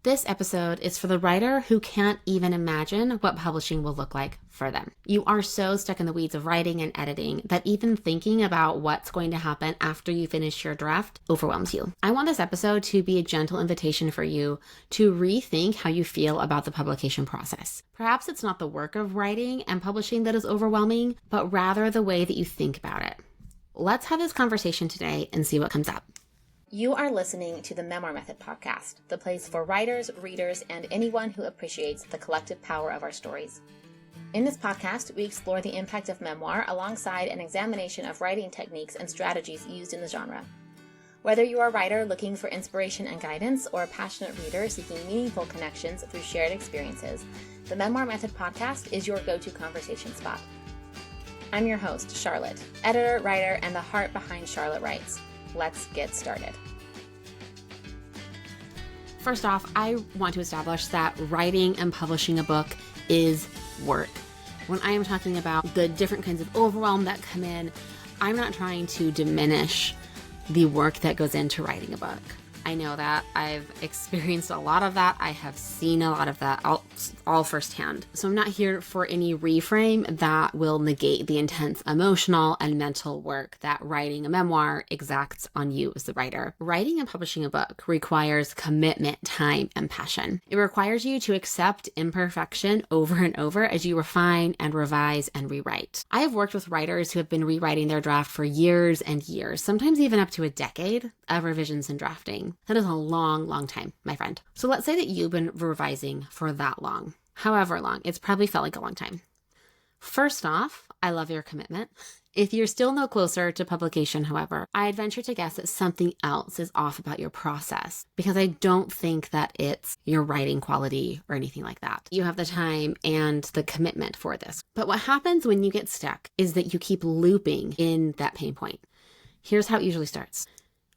This episode is for the writer who can't even imagine what publishing will look like for them. You are so stuck in the weeds of writing and editing that even thinking about what's going to happen after you finish your draft overwhelms you. I want this episode to be a gentle invitation for you to rethink how you feel about the publication process. Perhaps it's not the work of writing and publishing that is overwhelming, but rather the way that you think about it. Let's have this conversation today and see what comes up. You are listening to the Memoir Method podcast, the place for writers, readers, and anyone who appreciates the collective power of our stories. In this podcast, we explore the impact of memoir alongside an examination of writing techniques and strategies used in the genre. Whether you are a writer looking for inspiration and guidance or a passionate reader seeking meaningful connections through shared experiences, the Memoir Method podcast is your go-to conversation spot. I'm your host, Charlotte, editor, writer, and the heart behind Charlotte Writes. Let's get started. First off, I want to establish that writing and publishing a book is work. When I am talking about the different kinds of overwhelm that come in, I'm not trying to diminish the work that goes into writing a book. I know that I've experienced a lot of that. I have seen a lot of that all firsthand. So I'm not here for any reframe that will negate the intense emotional and mental work that writing a memoir exacts on you as the writer. Writing and publishing a book requires commitment, time, and passion. It requires you to accept imperfection over and over as you refine and revise and rewrite. I have worked with writers who have been rewriting their draft for years and years, sometimes even up to a decade of revisions and drafting. That is a long, long time, my friend. So let's say that you've been revising for that long. However long, it's probably felt like a long time. First off, I love your commitment. If you're still no closer to publication, however, I'd venture to guess that something else is off about your process, because I don't think that it's your writing quality or anything like that. You have the time and the commitment for this. But what happens when you get stuck is that you keep looping in that pain point. Here's how it usually starts.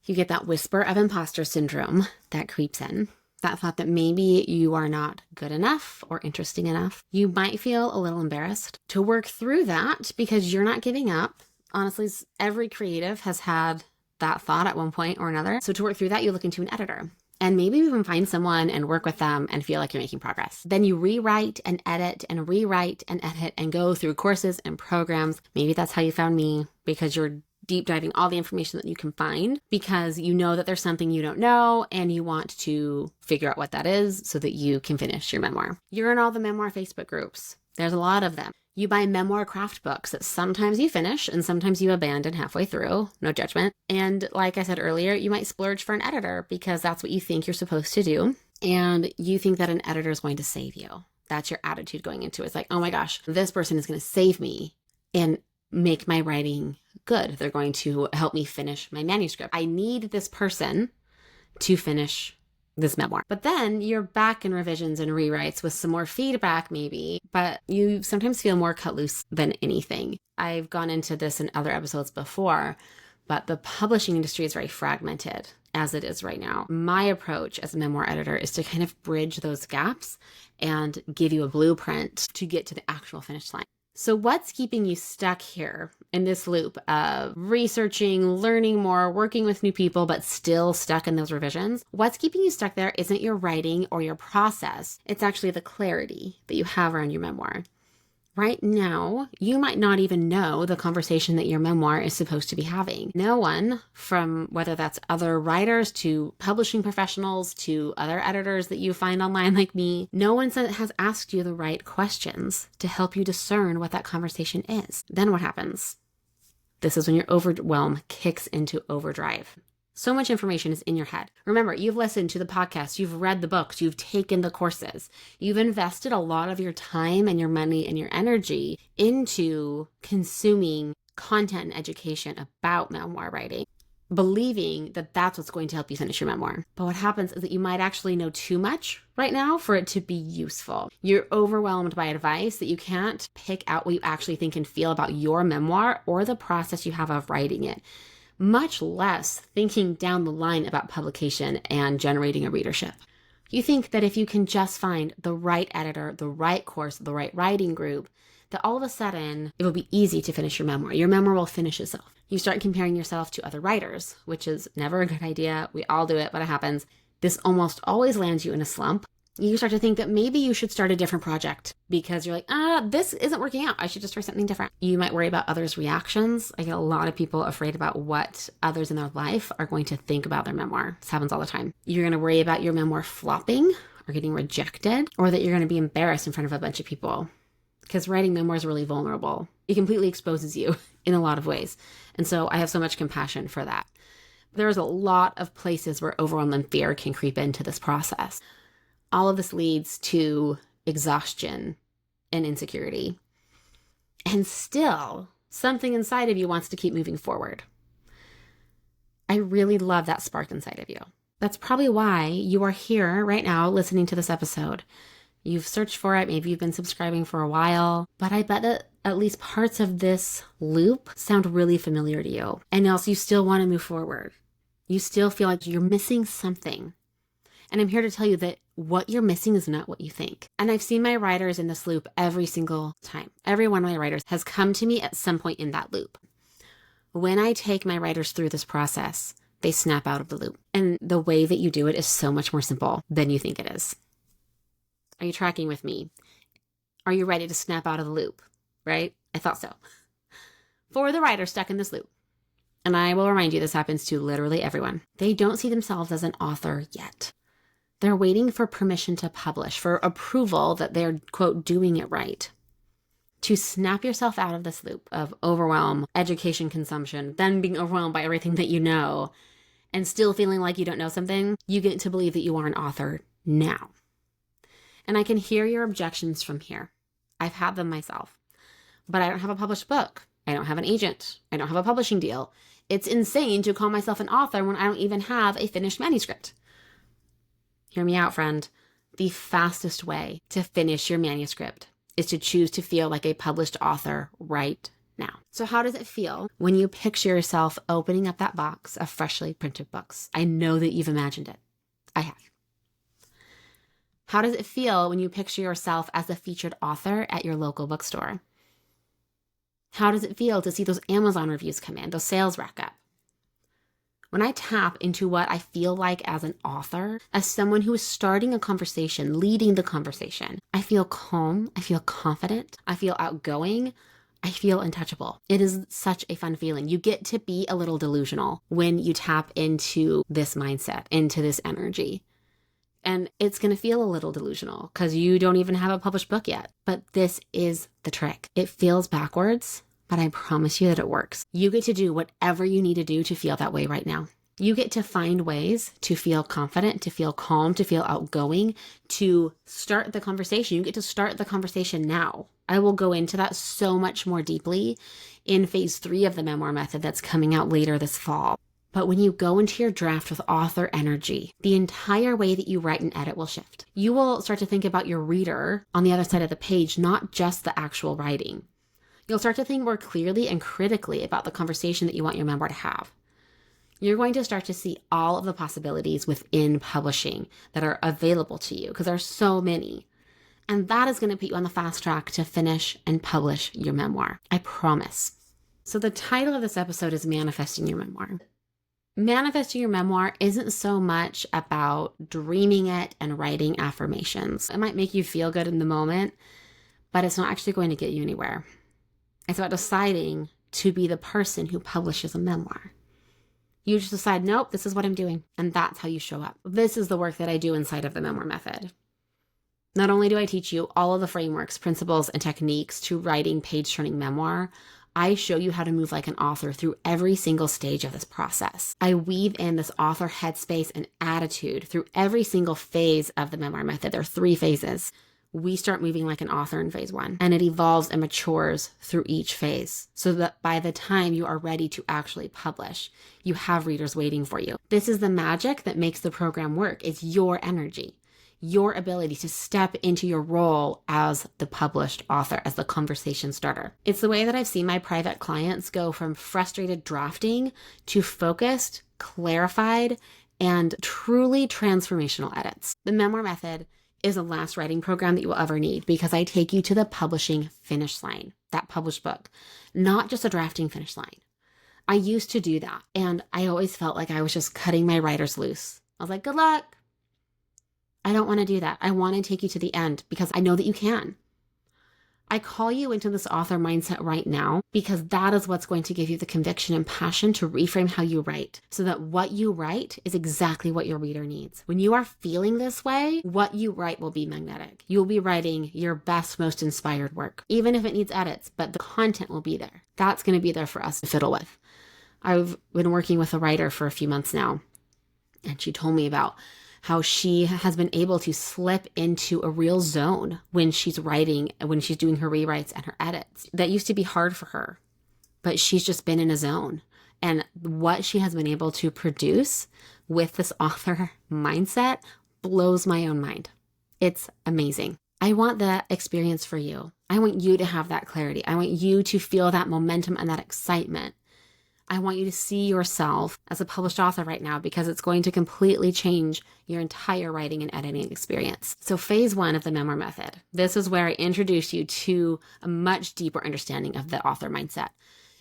You get that whisper of imposter syndrome that creeps in, that thought that maybe you are not good enough or interesting enough. You might feel a little embarrassed to work through that because you're not giving up. Honestly, every creative has had that thought at one point or another. So to work through that, you look into an editor. And maybe even find someone and work with them and feel like you're making progress. Then you rewrite and edit and rewrite and edit and go through courses and programs. Maybe that's how you found me, because you're deep diving all the information that you can find because you know that there's something you don't know and you want to figure out what that is so that you can finish your memoir. You're in all the memoir Facebook groups. There's a lot of them. You buy memoir craft books that sometimes you finish and sometimes you abandon halfway through. No judgment. And like I said earlier, you might splurge for an editor because that's what you think you're supposed to do. And you think that an editor is going to save you. That's your attitude going into it. It's like, oh my gosh, this person is going to save me and make my writing good. They're going to help me finish my manuscript. I need this person to finish this memoir. But then you're back in revisions and rewrites with some more feedback maybe, but you sometimes feel more cut loose than anything. I've gone into this in other episodes before, but the publishing industry is very fragmented as it is right now. My approach as a memoir editor is to kind of bridge those gaps and give you a blueprint to get to the actual finish line. So what's keeping you stuck here in this loop of researching, learning more, working with new people, but still stuck in those revisions? What's keeping you stuck there isn't your writing or your process. It's actually the clarity that you have around your memoir. Right now, you might not even know the conversation that your memoir is supposed to be having. No one, from whether that's other writers to publishing professionals to other editors that you find online like me, no one has asked you the right questions to help you discern what that conversation is. Then what happens? This is when your overwhelm kicks into overdrive. So much information is in your head. Remember, you've listened to the podcast, you've read the books, you've taken the courses, you've invested a lot of your time and your money and your energy into consuming content and education about memoir writing, believing that that's what's going to help you finish your memoir. But what happens is that you might actually know too much right now for it to be useful. You're overwhelmed by advice that you can't pick out what you actually think and feel about your memoir or the process you have of writing it, much less thinking down the line about publication and generating a readership. You think that if you can just find the right editor, the right course, the right writing group, that all of a sudden it will be easy to finish your memoir. Your memoir will finish itself. You start comparing yourself to other writers, which is never a good idea. We all do it, but it happens. this almost always lands you in a slump. You start to think that maybe you should start a different project because you're like, this isn't working out. I should just try something different. You might worry about others' reactions. I get a lot of people afraid about what others in their life are going to think about their memoir. This happens all the time. You're going to worry about your memoir flopping or getting rejected, or that you're going to be embarrassed in front of a bunch of people. Because writing memoir is really vulnerable. It completely exposes you in a lot of ways. And so I have so much compassion for that. There's a lot of places where overwhelm and fear can creep into this process. All of this leads to exhaustion and insecurity. And still, something inside of you wants to keep moving forward. I really love that spark inside of you. That's probably why you are here right now listening to this episode. You've searched for it. Maybe you've been subscribing for a while, but I bet that at least parts of this loop sound really familiar to you. And also you still want to move forward. You still feel like you're missing something. And I'm here to tell you that what you're missing is not what you think. And I've seen my writers in this loop every single time. Every one of my writers has come to me at some point in that loop. When I take my writers through this process, they snap out of the loop. And the way that you do it is so much more simple than you think it is. Are you tracking with me? Are you ready to snap out of the loop? Right? I thought so. For the writer stuck in this loop, and I will remind you, this happens to literally everyone. They don't see themselves as an author yet. They're waiting for permission to publish, for approval that they're, quote, doing it right. To snap yourself out of this loop of overwhelm, education consumption, then being overwhelmed by everything that you know, and still feeling like you don't know something, you get to believe that you are an author now. And I can hear your objections from here. I've had them myself. But I don't have a published book. I don't have an agent. I don't have a publishing deal. It's insane to call myself an author when I don't even have a finished manuscript. Hear me out, friend. The fastest way to finish your manuscript is to choose to feel like a published author right now. So how does it feel when you picture yourself opening up that box of freshly printed books? I know that you've imagined it. I have. How does it feel when you picture yourself as a featured author at your local bookstore? How does it feel to see those Amazon reviews come in, those sales rack up? When I tap into what I feel like as an author, as someone who is starting a conversation, leading the conversation, I feel calm, I feel confident, I feel outgoing, I feel untouchable. It is such a fun feeling. You get to be a little delusional when you tap into this mindset, into this energy. And it's going to feel a little delusional because you don't even have a published book yet. But this is the trick. It feels backwards, but I promise you that it works. You get to do whatever you need to do to feel that way right now. You get to find ways to feel confident, to feel calm, to feel outgoing, to start the conversation. You get to start the conversation now. I will go into that so much more deeply in phase 3 of the Memoir method that's coming out later this fall. But when you go into your draft with author energy, the entire way that you write and edit will shift. You will start to think about your reader on the other side of the page, not just the actual writing. You'll start to think more clearly and critically about the conversation that you want your memoir to have. You're going to start to see all of the possibilities within publishing that are available to you because there are so many. And that is going to put you on the fast track to finish and publish your memoir. I promise. So the title of this episode is Manifesting Your Memoir. Manifesting your memoir isn't so much about dreaming it and writing affirmations. It might make you feel good in the moment, but it's not actually going to get you anywhere. It's about deciding to be the person who publishes a memoir. You just decide, nope, this is what I'm doing. And that's how you show up. This is the work that I do inside of the Memoir method. Not only do I teach you all of the frameworks, principles, and techniques to writing page-turning memoir, I show you how to move like an author through every single stage of this process. I weave in this author headspace and attitude through every single phase of the Memoir method. There are 3 phases. We start moving like an author in phase 1, and it evolves and matures through each phase so that by the time you are ready to actually publish, you have readers waiting for you. This is the magic that makes the program work. It's your energy. Your ability to step into your role as the published author, as the conversation starter. It's the way that I've seen my private clients go from frustrated drafting to focused, clarified, and truly transformational edits. The Memoir method is the last writing program that you will ever need because I take you to the publishing finish line, that published book, not just a drafting finish line. I used to do that, and I always felt like I was just cutting my writers loose. I was like, good luck. I don't want to do that. I want to take you to the end because I know that you can. I call you into this author mindset right now because that is what's going to give you the conviction and passion to reframe how you write so that what you write is exactly what your reader needs. When you are feeling this way, what you write will be magnetic. You'll be writing your best, most inspired work, even if it needs edits, but the content will be there. That's going to be there for us to fiddle with. I've been working with a writer for a few months now, and she told me about how she has been able to slip into a real zone when she's writing, when she's doing her rewrites and her edits. That used to be hard for her, but she's just been in a zone. And what she has been able to produce with this author mindset blows my own mind. It's amazing. I want that experience for you. I want you to have that clarity. I want you to feel that momentum and that excitement. I want you to see yourself as a published author right now because it's going to completely change your entire writing and editing experience. So phase 1 of the Memoir method. This is where I introduce you to a much deeper understanding of the author mindset.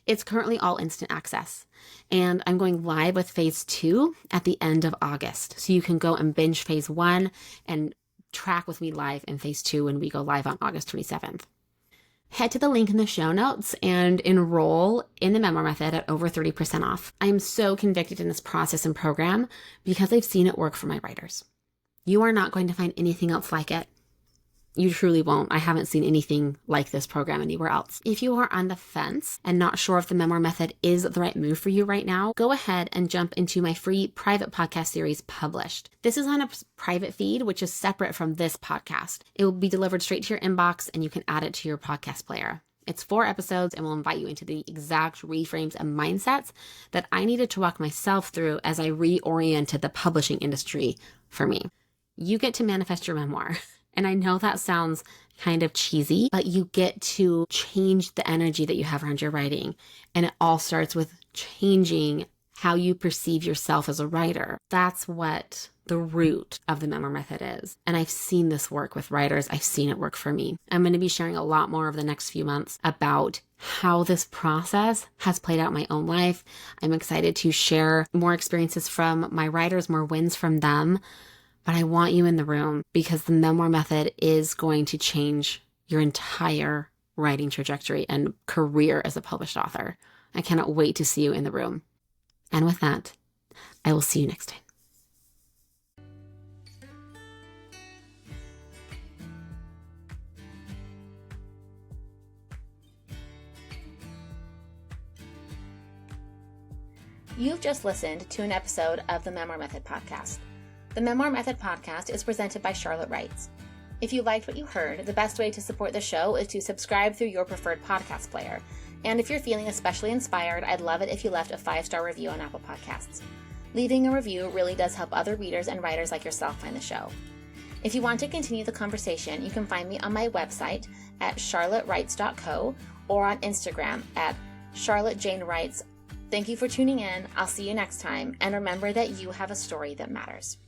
It's currently all instant access, and I'm going live with phase 2 at the end of August. So you can go and binge phase 1 and track with me live in phase 2 when we go live on August 27th. Head to the link in the show notes and enroll in the Memoir method at over 30% off. I am so convicted in this process and program because I've seen it work for my writers. You are not going to find anything else like it. You truly won't. I haven't seen anything like this program anywhere else. If you are on the fence and not sure if the Memoir method is the right move for you right now, go ahead and jump into my free private podcast series, Published. This is on a private feed, which is separate from this podcast. It will be delivered straight to your inbox and you can add it to your podcast player. It's 4 episodes and will invite you into the exact reframes and mindsets that I needed to walk myself through as I reoriented the publishing industry for me. You get to manifest your memoir. And I know that sounds kind of cheesy, but you get to change the energy that you have around your writing. And it all starts with changing how you perceive yourself as a writer. That's what the root of the Memoir method is. And I've seen this work with writers. I've seen it work for me. I'm going to be sharing a lot more over the next few months about how this process has played out in my own life. I'm excited to share more experiences from my writers, more wins from them. But I want you in the room because the Memoir method is going to change your entire writing trajectory and career as a published author. I cannot wait to see you in the room. And with that, I will see you next time. You've just listened to an episode of the Memoir Method podcast. The Memoir Method podcast is presented by Charlotte Writes. If you liked what you heard, the best way to support the show is to subscribe through your preferred podcast player. And if you're feeling especially inspired, I'd love it if you left a 5-star review on Apple Podcasts. Leaving a review really does help other readers and writers like yourself find the show. If you want to continue the conversation, you can find me on my website at charlottewrites.co or on Instagram at charlottejanewrites. Thank you for tuning in. I'll see you next time. And remember that you have a story that matters.